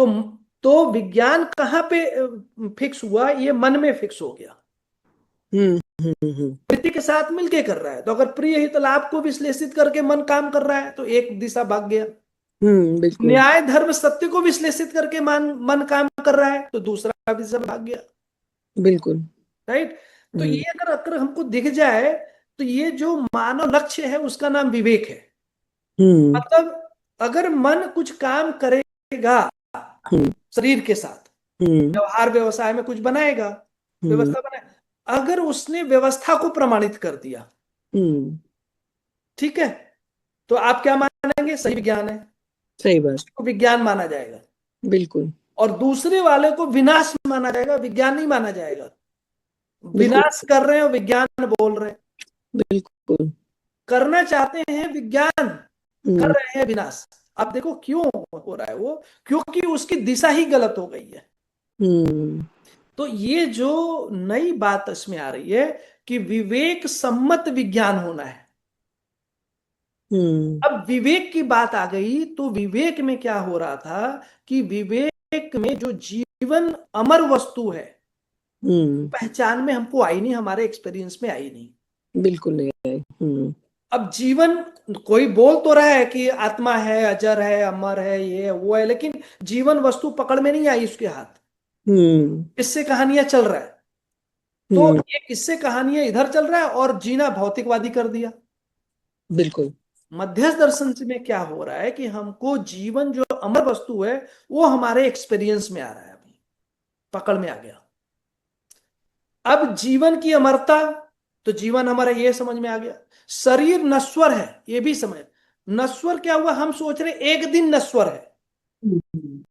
तो तो विज्ञान कहाँ पे फिक्स हुआ? ये मन में फिक्स हो गया। हम्म हम्म प्रकृति के साथ मिलके कर रहा है, तो अगर प्रिय हित लाभ को विश्लेषित करके मन काम कर रहा है तो एक दिशा भाग गया। बिल्कुल। न्याय धर्म सत्य को विश्लेषित करके मन मन काम कर रहा है तो दूसरा दिशा भाग गया। बिल्कुल। राइट। तो हम्म ये अगर अगर हमको दिख जाए तो ये जो मानव लक्ष्य है उसका नाम विवेक है। हम्म मतलब अगर मन कुछ काम करेगा हम्म शरीर के साथ, हम्म व्यवहार व्यवसाय में कुछ बनाएगा, हम्म व्यवस्था बनाए, अगर उसने व्यवस्था को प्रमाणित कर दिया, हम्म ठीक है, तो आप क्या मानेंगे? सही विज्ञान है, सही बात। उसको विज्ञान माना जाएगा। बिल्कुल। और दूसरे वाले को विनाश माना जाएगा, विज्ञान नहीं माना जाएगा। बिल्कुल। विनाश कर रहे हैं और विज्ञान बोल रहे हैं। बिल्कुल। करना चाहते हैं विज्ञान, कर हम्म रहे हैं विनाश। अब देखो क्यों हो रहा है वो, क्योंकि उसकी दिशा ही गलत हो गई है। हम्म तो ये जो नई बात इसमें आ रही है कि विवेक सम्मत विज्ञान होना है। हम्म अब विवेक की बात आ गई तो विवेक में क्या हो रहा था कि विवेक में जो जीवन अमर वस्तु है हम्म पहचान में हमको आई नहीं, हमारे एक्सपीरियंस में आई नहीं। बिल्कुल नहीं है। अब जीवन, कोई बोल तो रहा है कि आत्मा है, अजर है, अमर है, ये है वो है, लेकिन जीवन वस्तु पकड़ में नहीं आई उसके हाथ। हम्म इससे कहानियां चल रहा है। तो हम्म ये किससे कहानियां इधर चल रहा है और जीना भौतिकवादी कर दिया। बिल्कुल। मध्यस्थ दर्शन में क्या हो रहा है कि हमको जीवन जो अमर वस्तु है वो हमारे एक्सपीरियंस में आ रहा है, अभी पकड़ में आ गया। अब जीवन की अमरता, तो जीवन हमारा ये समझ में आ गया। शरीर नश्वर है, ये भी समझ। नश्वर क्या हुआ? हम सोच रहे एक दिन नश्वर है, हम्म,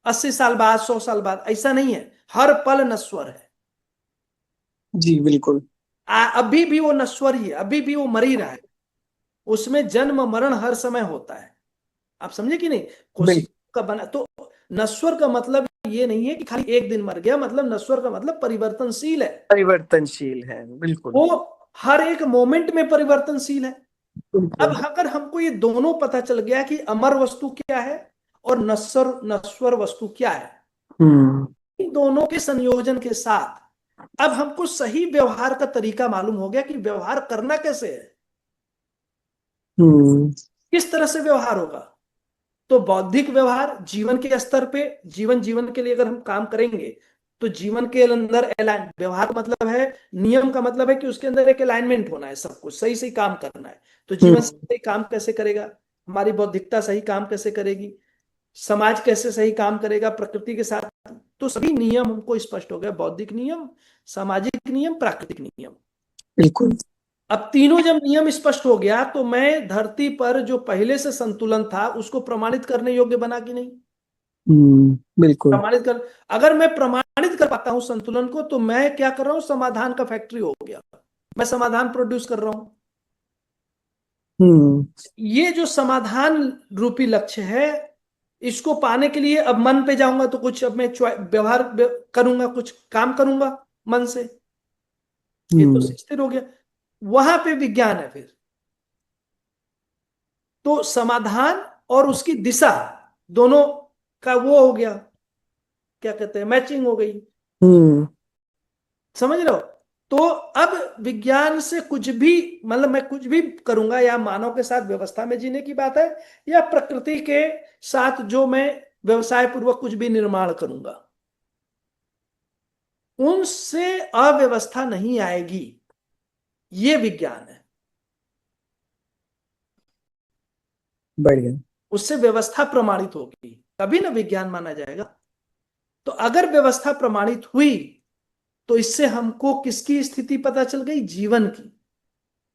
80 साल बाद, 100 साल बाद, ऐसा नहीं है। हर पल नश्वर है। जी बिल्कुल। अभी भी वो नश्वर ही है, अभी भी वो मर ही रहा है। उसमें जन्म मरण हर समय होता है। आप समझे कि नहीं? बिल्कुल। कोशिका का बना तो नश्वर का मतलब ये नहीं है कि खाली एक दिन मर गया, मतलब नश्वर का मतलब परिवर्तनशील है। परिवर्तनशील है। बिल्कुल। वो हर एक मोमेंट में परिवर्तनशील है। अब बिल्कुल। अगर हमको ये दोनों पता चल गया कि अमर वस्तु क्या है और नश्वर नश्वर वस्तु क्या है, हम्म इन दोनों के संयोजन के साथ अब हमको सही व्यवहार का तरीका मालूम हो गया कि व्यवहार करना कैसे है, हम्म किस तरह से व्यवहार होगा। तो बौद्धिक व्यवहार जीवन के स्तर पे, जीवन जीवन के लिए अगर हम काम करेंगे तो जीवन के अंदर अलाइन, व्यवहार का मतलब है, नियम का मतलब है कि उसके अंदर एक अलाइनमेंट होना है, सब कुछ सही सही काम करना है। तो जीवन हम्म सही काम कैसे करेगा, हमारी बौद्धिकता सही काम कैसे करेगी, समाज कैसे सही काम करेगा प्रकृति के साथ। तो सभी नियम हमको स्पष्ट हो गए, बौद्धिक नियम, सामाजिक नियम, प्राकृतिक नियम। बिल्कुल। अब तीनों जब नियम स्पष्ट हो गया तो मैं धरती पर जो पहले से संतुलन था उसको प्रमाणित करने योग्य बना कि नहीं? बिल्कुल। प्रमाणित कर, अगर मैं प्रमाणित कर पाता हूं संतुलन को तो मैं क्या कर रहा हूं? समाधान का फैक्ट्री हो गया, मैं समाधान प्रोड्यूस कर रहा हूं। हम्म ये जो समाधान रूपी लक्ष्य है, इसको पाने के लिए अब मन पे जाऊंगा तो कुछ, अब मैं व्यवहार करूंगा, कुछ काम करूंगा मन से, ये तो हम्म स्थिर हो गया। वहां पे विज्ञान है फिर। तो समाधान और उसकी दिशा दोनों का वो हो गया, क्या कहते हैं, मैचिंग हो गई। हम्म समझ रहे हो? तो अब विज्ञान से कुछ भी, मतलब मैं कुछ भी करूंगा, या मानव के साथ व्यवस्था में जीने की बात है, या प्रकृति के साथ जो मैं व्यवसाय पूर्वक कुछ भी निर्माण करूंगा, उनसे अव्यवस्था नहीं आएगी। ये विज्ञान है। बढ़िया। उससे व्यवस्था प्रमाणित होगी तभी ना विज्ञान माना जाएगा। तो अगर व्यवस्था प्रमाणित हुई तो इससे हमको किसकी स्थिति पता चल गई? जीवन की,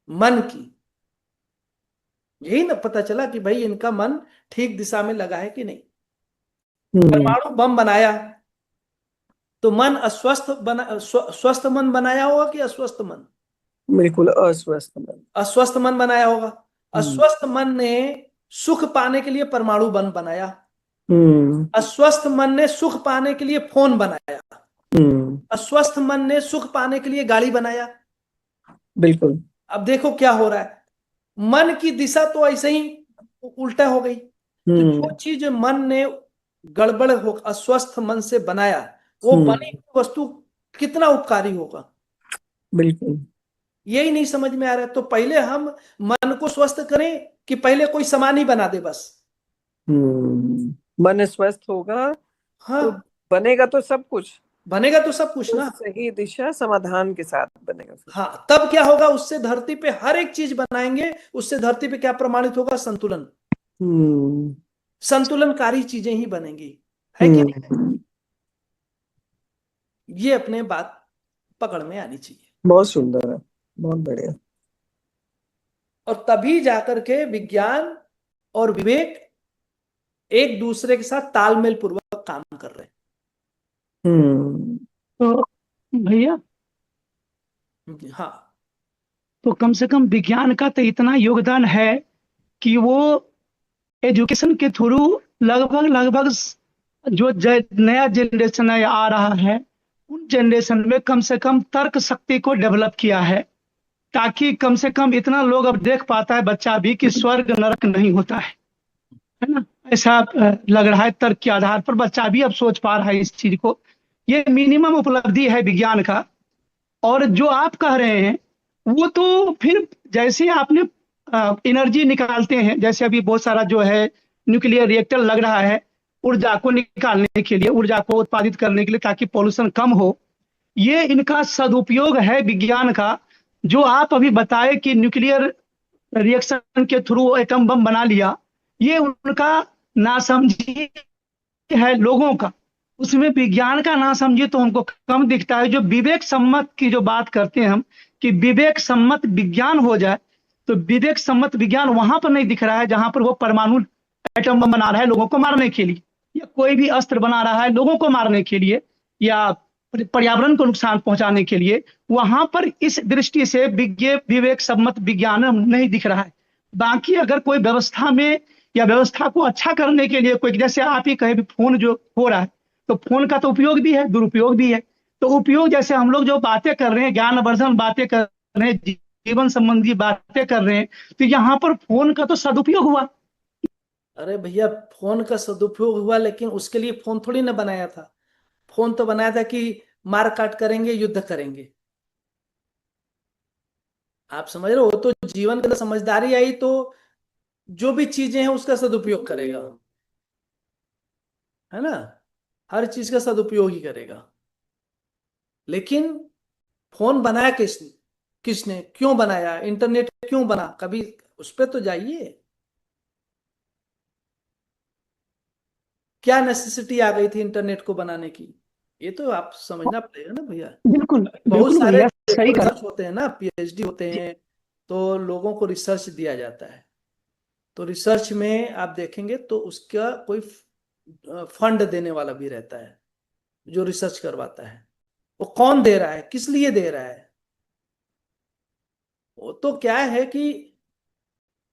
मन की। यही ना पता चला कि भाई इनका मन ठीक दिशा में लगा है कि नहीं। हम्म परमाणु बम बनाया तो मन अस्वस्थ बना, स्वस्थ मन बनाया होगा कि अस्वस्थ मन? बिल्कुल अस्वस्थ मन। अस्वस्थ मन बनाया होगा। हम्म अस्वस्थ मन ने सुख पाने के लिए परमाणु बम बनाया। हम्म अस्वस्थ मन ने सुख पाने के लिए फोन बनाया। हम्म अस्वस्थ मन ने सुख पाने के लिए गाड़ी बनाया। बिल्कुल। अब देखो क्या हो रहा है, मन की दिशा तो ऐसे ही उल्टा हो गई। तो जो चीज मन ने गड़बड़ हो अस्वस्थ मन से बनाया, वो बनी हुई वस्तु कितना उपकारी होगा, बिल्कुल। यही नहीं समझ में आ रहा है। तो पहले हम मन को स्वस्थ करें कि पहले कोई सामान ही बना दे बस। मन स्वस्थ होगा तो हाँ, बनेगा तो सब कुछ, बनेगा तो सब कुछ तो ना। सही दिशा समाधान के साथ बनेगा फिर। हाँ, तब क्या होगा, उससे धरती पे हर एक चीज बनाएंगे, उससे धरती पे क्या प्रमाणित होगा, संतुलन। हम्म। संतुलनकारी चीजें ही बनेंगी, है कि नहीं। हम्म। ये अपने बात पकड़ में आनी चाहिए। बहुत सुंदर है, बहुत बढ़िया। और तभी जाकर के विज्ञान और विवेक एक दूसरे के साथ तालमेल पूर्वक काम कर रहे हम्म। तो भैया, हैं। हाँ, तो कम से कम विज्ञान का तो इतना योगदान है कि वो एजुकेशन के थ्रू लगभग लगभग जो नया जनरेशन आ रहा है, उन जनरेशन में कम से कम तर्क शक्ति को डेवलप किया है, ताकि कम से कम इतना लोग अब देख पाता है बच्चा भी कि स्वर्ग नरक नहीं होता है ना। ऐसा लग रहा है, तर्क के आधार पर बच्चा भी अब सोच पा रहा है इस चीज को। ये मिनिमम उपलब्धि है विज्ञान का। और जो आप कह रहे हैं वो तो फिर जैसे आपने एनर्जी निकालते हैं, जैसे अभी बहुत सारा जो है न्यूक्लियर रिएक्टर लग रहा है ऊर्जा को निकालने के लिए, ऊर्जा को उत्पादित करने के लिए, ताकि पॉल्यूशन कम हो। ये इनका सदुपयोग है विज्ञान का। जो आप अभी बताए कि न्यूक्लियर रिएक्शन के थ्रू एटम बम बना लिया, ये उनका नासमझी है लोगों का। उसमें विज्ञान का ना समझिए तो हमको कम दिखता है। जो विवेक सम्मत की जो बात करते हैं हम, कि विवेक सम्मत विज्ञान हो जाए, तो विवेक सम्मत विज्ञान वहां पर नहीं दिख रहा है जहां पर वो परमाणु एटम बम बना रहा है लोगों को मारने के लिए, या कोई भी अस्त्र बना रहा है लोगों को मारने के लिए, या पर्यावरण को नुकसान पहुंचाने के लिए। वहां पर इस दृष्टि से विवेक सम्मत विज्ञान नहीं दिख रहा है। बाकी अगर कोई व्यवस्था में या व्यवस्था को अच्छा करने के लिए कोई, जैसे आप ही कहे भी फोन जो हो रहा है, तो फोन का तो उपयोग भी है, दुरुपयोग भी है। तो उपयोग जैसे हम लोग जो बातें कर रहे हैं, ज्ञानवर्धन बातें कर रहे हैं, जीवन संबंधी बातें कर रहे हैं, तो यहाँ पर फोन का तो सदुपयोग हुआ। अरे भैया, फोन का सदुपयोग हुआ, लेकिन उसके लिए फोन थोड़ी ना बनाया था। फोन तो बनाया था कि मार काट करेंगे, युद्ध करेंगे। आप समझ रहे हो, तो जीवन के अंदर समझदारी आई तो जो भी चीजें हैं उसका सदुपयोग करेगा, है ना। हर चीज का सदुपयोग ही करेगा। लेकिन फोन बनाया किसने, किसने क्यों बनाया, इंटरनेट क्यों बना, कभी उस पर तो जाइए। क्या नेसेसिटी आ गई थी इंटरनेट को बनाने की, ये तो आप समझना पड़ेगा ना भैया। बिल्कुल बहुत बिल्कुल सारे भैया, सही कहा। रिसर्च होते हैं ना, पीएचडी होते जी। हैं, तो लोगों को रिसर्च दिया जाता है। तो रिसर्च में आप देखेंगे तो उसका कोई फंड देने वाला भी रहता है जो रिसर्च करवाता है। वो कौन दे रहा है, किस लिए दे रहा है, वो तो क्या है कि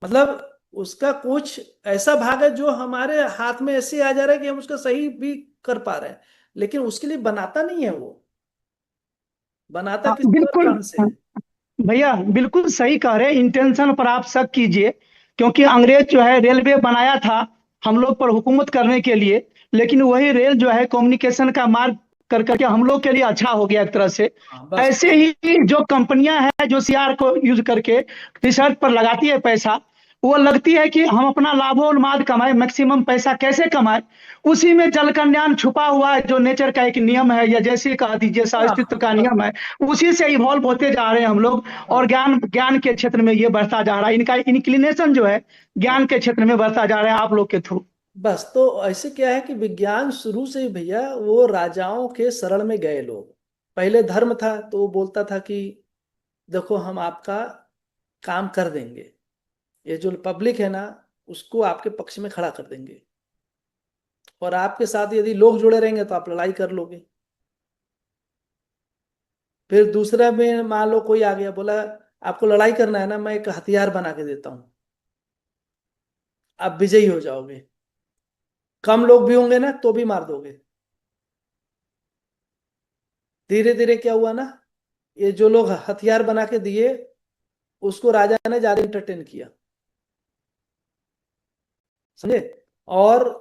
मतलब उसका कुछ ऐसा भाग है जो हमारे हाथ में ऐसे आ जा रहा है कि हम उसका सही भी कर पा रहे हैं, लेकिन उसके लिए बनाता नहीं है वो, बनाता हाँ, किसी और बिल्कुल। काम से है। भैया बिल्कुल सही कह रहे हैं, इंटेंशन पर आप शक कीजिए। क्योंकि अंग्रेज जो है रेलवे बनाया था हम लोग पर हुकूमत करने के लिए, लेकिन वही रेल जो है कम्युनिकेशन का मार्ग कर करके हम लोग के लिए अच्छा हो गया एक तरह से। हाँ बस ऐसे ही जो कंपनियां हैं जो सीआर को यूज करके रिसर्च पर लगाती है पैसा, वो लगती है कि हम अपना लाभोन्माद कमाए, मैक्सिमम पैसा कैसे कमाए। उसी में जल कल्याण छुपा हुआ है, जो नेचर का एक नियम है, या जैसे कह दीजिए हाँ अस्तित्व हाँ का बस नियम है। उसी से इवॉल्व होते जा रहे हैं हम लोग। और बस ज्ञान ज्ञान के क्षेत्र में ये बढ़ता जा रहा है, इनका इंक्लिनेशन जो है हाँ ज्ञान के क्षेत्र में बढ़ता जा रहा है आप लोग के थ्रू। बस। तो ऐसे क्या है कि विज्ञान शुरू से ही भैया वो राजाओं के शरण में गए लोग। पहले धर्म था तो वो बोलता था कि देखो हम आपका काम कर देंगे, ये जो पब्लिक है ना उसको आपके पक्ष में खड़ा कर देंगे, और आपके साथ यदि लोग जुड़े रहेंगे तो आप लड़ाई कर लोगे। फिर दूसरा में मान लो कोई आ गया, बोला आपको लड़ाई करना है ना, मैं एक हथियार बना के देता हूं, आप विजयी हो जाओगे, कम लोग भी होंगे ना तो भी मार दोगे। धीरे धीरे क्या हुआ ना, ये जो लोग हथियार बना के दिए उसको राजा ने ज्यादा इंटरटेन किया। समझे। और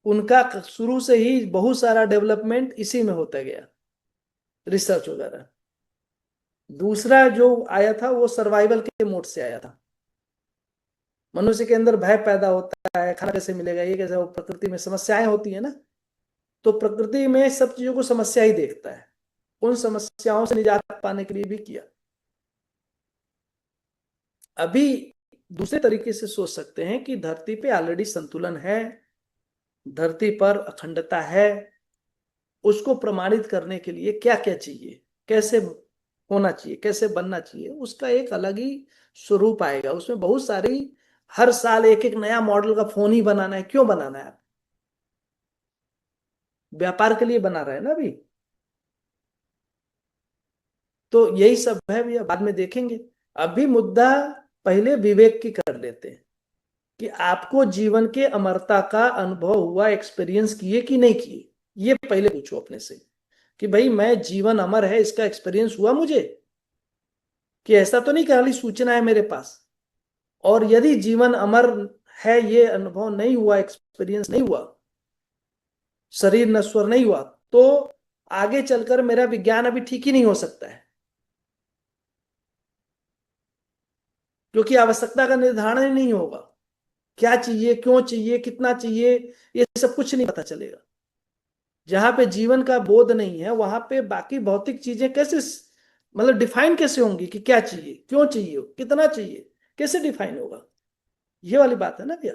उनका शुरू से ही बहुत सारा डेवलपमेंट इसी में होता गया, रिसर्च वगैरह। दूसरा जो आया था वो सर्वाइवल के मोड से आया था। मनुष्य के अंदर भय पैदा होता है, खाना कैसे मिलेगा, ये कैसे, वो प्रकृति में समस्याएं होती है ना, तो प्रकृति में सब चीजों को समस्या ही देखता है। उन समस्याओं से निजात पाने के लिए भी किया। अभी दूसरे तरीके से सोच सकते हैं कि धरती पे ऑलरेडी संतुलन है, धरती पर अखंडता है, उसको प्रमाणित करने के लिए क्या क्या चाहिए, कैसे होना चाहिए, कैसे बनना चाहिए, उसका एक अलग ही स्वरूप आएगा। उसमें बहुत सारी, हर साल एक एक नया मॉडल का फोन ही बनाना है। क्यों बनाना है? व्यापार के लिए बना रहे हैं ना अभी। तो यही सब है भैया, बाद में देखेंगे। अभी मुद्दा पहले विवेक की कर लेते हैं कि आपको जीवन के अमरता का अनुभव हुआ, एक्सपीरियंस किए कि नहीं किए। ये पहले पूछो अपने से कि भाई मैं जीवन अमर है इसका एक्सपीरियंस हुआ मुझे, कि ऐसा तो नहीं खाली सूचना है मेरे पास। और यदि जीवन अमर है ये अनुभव नहीं हुआ, एक्सपीरियंस नहीं हुआ, शरीर नश्वर नहीं हुआ, तो आगे चलकर मेरा विज्ञान अभी ठीक ही नहीं हो सकता है, क्योंकि आवश्यकता का निर्धारण ही नहीं होगा। क्या चाहिए, क्यों चाहिए, कितना चाहिए, ये सब कुछ नहीं पता चलेगा। जहां पे जीवन का बोध नहीं है वहां पे बाकी भौतिक चीजें कैसे, मतलब डिफाइन कैसे होंगी कि क्या चाहिए, क्यों चाहिए, कितना चाहिए, कैसे डिफाइन होगा। ये वाली बात है ना भैया।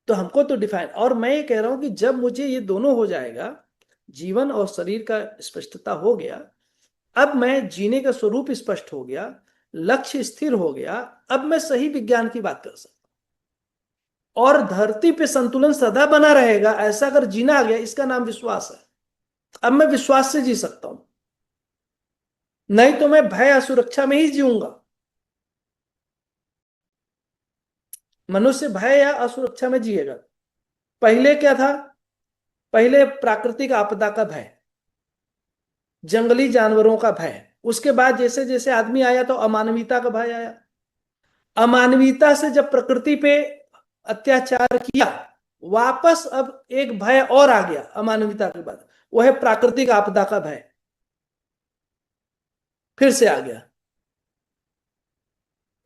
तो हमको तो डिफाइन, और मैं ये कह रहा हूं कि जब मुझे ये दोनों हो जाएगा, जीवन और शरीर का स्पष्टता हो गया, अब मैं जीने का स्वरूप स्पष्ट हो गया, लक्ष्य स्थिर हो गया, अब मैं सही विज्ञान की बात कर सकता हूं। और धरती पे संतुलन सदा बना रहेगा, ऐसा अगर जीना आ गया, इसका नाम विश्वास है। अब मैं विश्वास से जी सकता हूं, नहीं तो मैं भय असुरक्षा में ही जीऊंगा। मनुष्य भय या असुरक्षा में जिएगा। पहले क्या था? पहले प्राकृतिक आपदा का भय, जंगली जानवरों का भय। उसके बाद जैसे जैसे आदमी आया तो अमानवीयता का भय आया। अमानवीयता से जब प्रकृति पे अत्याचार किया, वापस अब एक भय और आ गया अमानवीयता के बाद, वह है प्राकृतिक आपदा का भय, फिर से आ गया।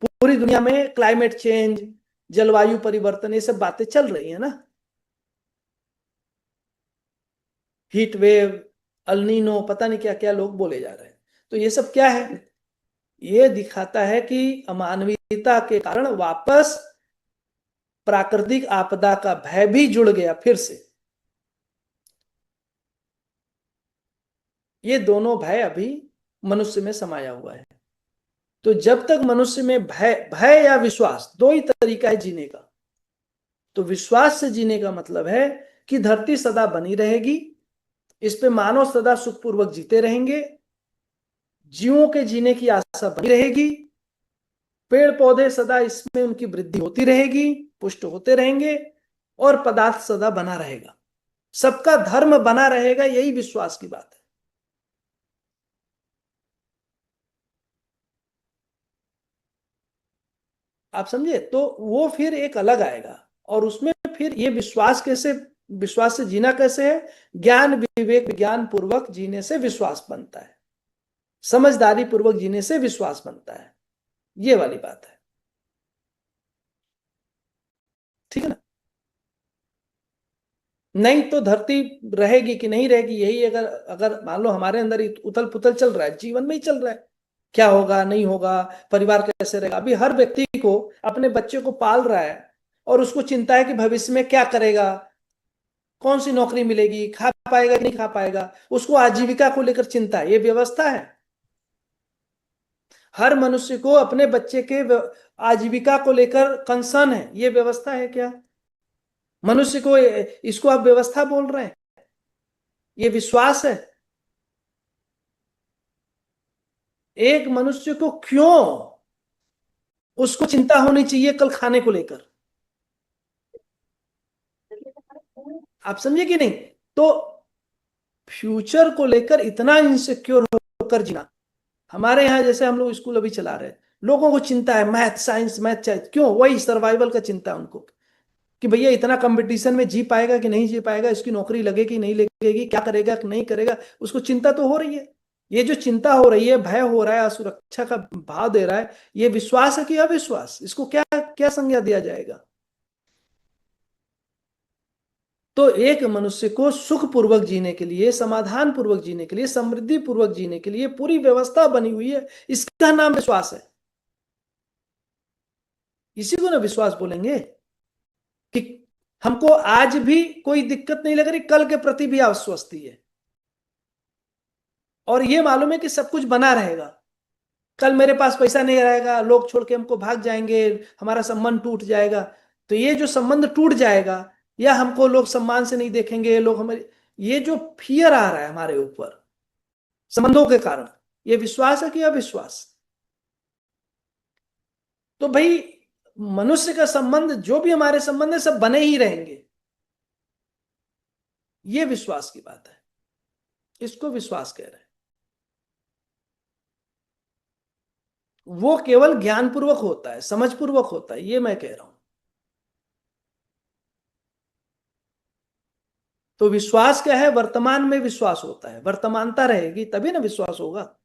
पूरी दुनिया में क्लाइमेट चेंज, जलवायु परिवर्तन, ये सब बातें चल रही है ना, हीट वेव, अल्नीनो, पता नहीं क्या क्या लोग बोले जा रहे हैं। तो ये सब क्या है? ये दिखाता है कि अमानवीयता के कारण वापस प्राकृतिक आपदा का भय भी जुड़ गया फिर से। ये दोनों भय अभी मनुष्य में समाया हुआ है। तो जब तक मनुष्य में भय, भय या विश्वास, दो ही तरीका है जीने का। तो विश्वास से जीने का मतलब है कि धरती सदा बनी रहेगी, इस पे मानव सदा सुखपूर्वक जीते रहेंगे, जीवों के जीने की आशा बनी रहेगी, पेड़ पौधे सदा इसमें उनकी वृद्धि होती रहेगी, पुष्ट होते रहेंगे, और पदार्थ सदा बना रहेगा, सबका धर्म बना रहेगा। यही विश्वास की बात है। आप समझे? तो वो फिर एक अलग आएगा, और उसमें फिर ये विश्वास कैसे, विश्वास से जीना कैसे है? ज्ञान विवेक विज्ञान पूर्वक जीने से विश्वास बनता है, समझदारी पूर्वक जीने से विश्वास बनता है। ये वाली बात है। ठीक है ना? नहीं तो धरती रहेगी कि नहीं रहेगी, यही अगर अगर मान लो हमारे अंदर उथल पुथल चल रहा है, जीवन में ही चल रहा है, क्या होगा नहीं होगा, परिवार कैसे रहेगा। अभी हर व्यक्ति को अपने बच्चे को पाल रहा है और उसको चिंता है कि भविष्य में क्या करेगा, कौन सी नौकरी मिलेगी, खा पाएगा कि नहीं खा पाएगा, उसको आजीविका को लेकर चिंता है। ये व्यवस्था है। हर मनुष्य को अपने बच्चे के आजीविका को लेकर कंसर्न है। ये व्यवस्था है क्या? मनुष्य को इसको आप व्यवस्था बोल रहे हैं? ये विश्वास है। एक मनुष्य को क्यों उसको चिंता होनी चाहिए कल खाने को लेकर? आप समझे कि नहीं? तो फ्यूचर को लेकर इतना इनसिक्योर होकर जीना। हमारे यहाँ जैसे हम लोग स्कूल अभी चला रहे हैं, लोगों को चिंता है मैथ साइंस, मैथ चाहिए, क्यों? वही सर्वाइवल का चिंता है उनको, कि भैया इतना कंपटीशन में जी पाएगा कि नहीं जी पाएगा, इसकी नौकरी लगेगी नहीं लगेगी, क्या करेगा कि नहीं करेगा, उसको चिंता तो हो रही है। ये जो चिंता हो रही है, भय हो रहा है, असुरक्षा का भाव दे रहा है, ये विश्वास है कि अविश्वास? इसको क्या क्या संज्ञा दिया जाएगा? तो एक मनुष्य को सुख पूर्वक जीने के लिए, समाधान पूर्वक जीने के लिए, समृद्धि पूर्वक जीने के लिए पूरी व्यवस्था बनी हुई है, इसका नाम विश्वास है। इसी को ना विश्वास बोलेंगे, कि हमको आज भी कोई दिक्कत नहीं लग रही, कल के प्रति भी आश्वस्ति है, और ये मालूम है कि सब कुछ बना रहेगा। कल मेरे पास पैसा नहीं रहेगा, लोग छोड़ के हमको भाग जाएंगे, हमारा संबंध टूट जाएगा। तो ये जो संबंध टूट जाएगा, या हमको लोग सम्मान से नहीं देखेंगे, लोग हमारे, ये जो फियर आ रहा है हमारे ऊपर संबंधों के कारण, ये विश्वास है कि अविश्वास? तो भाई मनुष्य का संबंध, जो भी हमारे संबंध है, सब बने ही रहेंगे, ये विश्वास की बात है, इसको विश्वास कह रहे हैं। वो केवल ज्ञानपूर्वक होता है, समझपूर्वक होता है, ये मैं कह रहा हूं। तो विश्वास क्या है? वर्तमान में विश्वास होता है, वर्तमानता रहेगी तभी ना विश्वास होगा।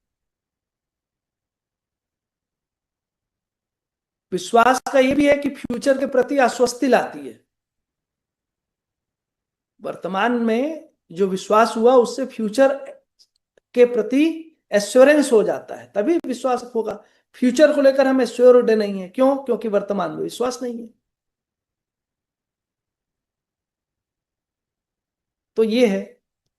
विश्वास का ये भी है कि फ्यूचर के प्रति आश्वस्ति लाती है। वर्तमान में जो विश्वास हुआ, उससे फ्यूचर के प्रति एश्योरेंस हो जाता है, तभी विश्वास होगा। फ्यूचर को लेकर हम एश्योर्ड नहीं है, क्यों? क्योंकि वर्तमान में विश्वास नहीं है। तो ये है